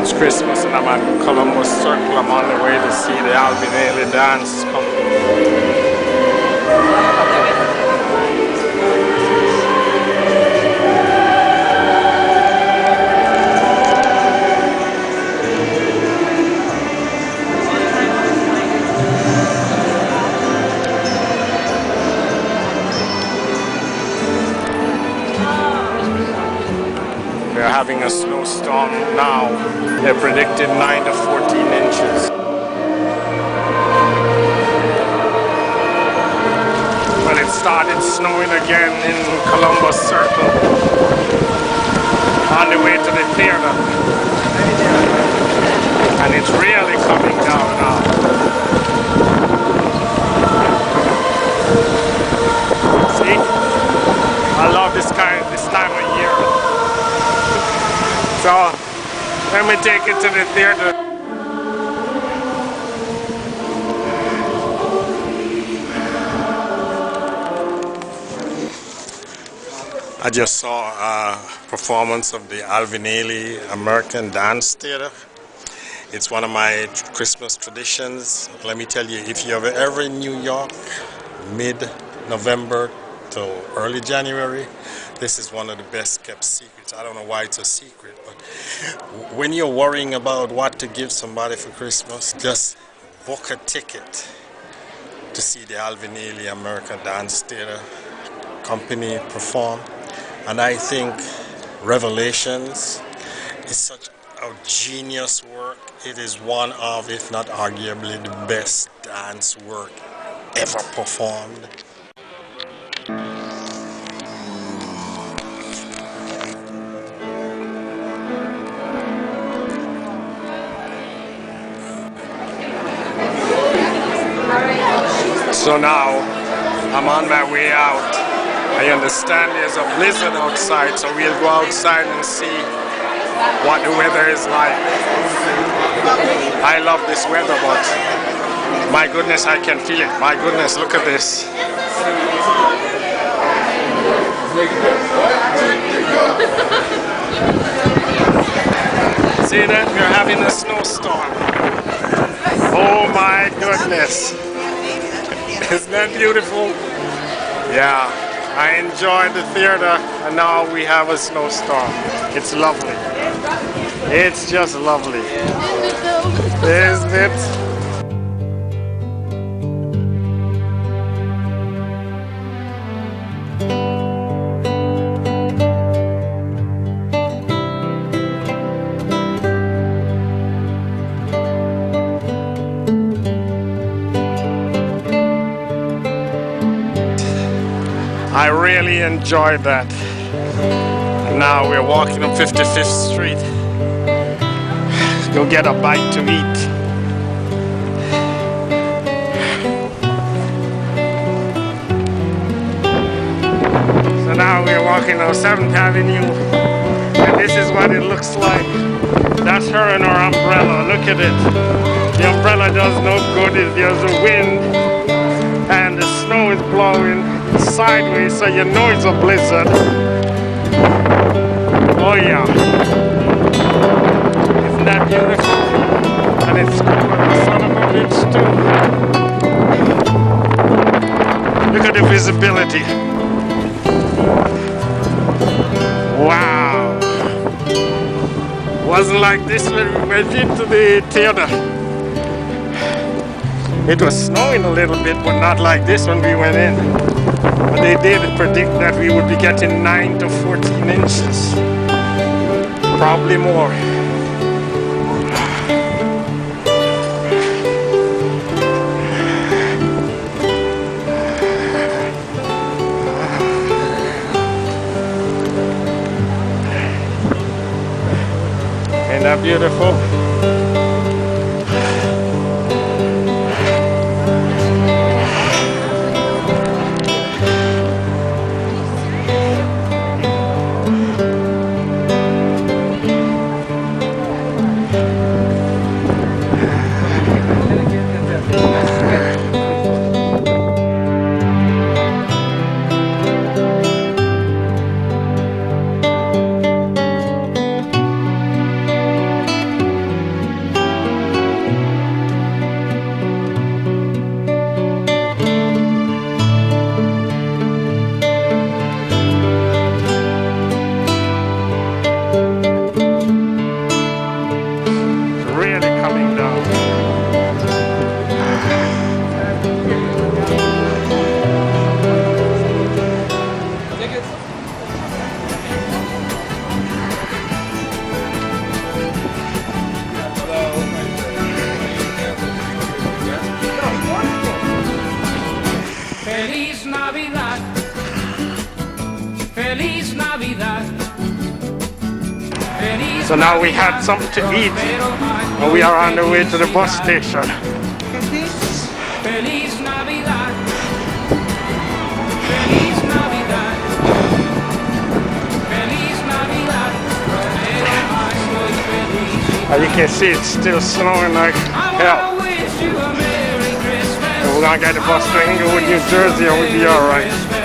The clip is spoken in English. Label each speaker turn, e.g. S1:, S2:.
S1: It's Christmas and I'm at Columbus Circle. I'm on the way to see the Alvin Ailey dance company. We're having a snowstorm now. They're predicted 9 to 14 inches. Well, it started snowing again in Columbus Circle on the way to the theater. And it's really coming down now. See? I love this time of year. So, let me take it to the theater. I just saw a performance of the Alvin Ailey American Dance Theater. It's one of my Christmas traditions. Let me tell you, if you're ever in New York, mid-November to early January, this is one of the best kept secrets. I don't know why it's a secret, but when you're worrying about what to give somebody for Christmas, just book a ticket to see the Alvin Ailey American Dance Theater Company perform. And I think Revelations is such a genius work. It is one of, if not arguably, the best dance work ever performed. So now I'm on my way out. I understand there's a blizzard outside, so we'll go outside and see what the weather is like. I love this weather, but my goodness, I can feel it. My goodness, look at this. See that? We're having a snowstorm. Oh my goodness. Isn't that beautiful? Yeah, I enjoyed the theater and now we have a snowstorm. It's lovely. It's just lovely. Isn't it? I really enjoyed that. And now we're walking on 55th Street. Go get a bite to eat. So now we're walking on 7th Avenue. And this is what it looks like. That's her and her umbrella. Look at it. The umbrella does no good. There's a wind. And the snow is blowing sideways, so you know it's a blizzard. Oh yeah. Isn't that beautiful? And it's cool as the son of a bitch too. Look at the visibility. Wow. Wasn't like this when we went into the theater. It was snowing a little bit, but not like this when we went in. But they did predict that we would be getting 9 to 14 inches. Probably more. Ain't that beautiful?
S2: So now we had something to eat and we are on the way to the bus station. As you can see, it's still snowing like hell. And we're gonna get the bus to Inglewood, New Jersey, and we'll be alright.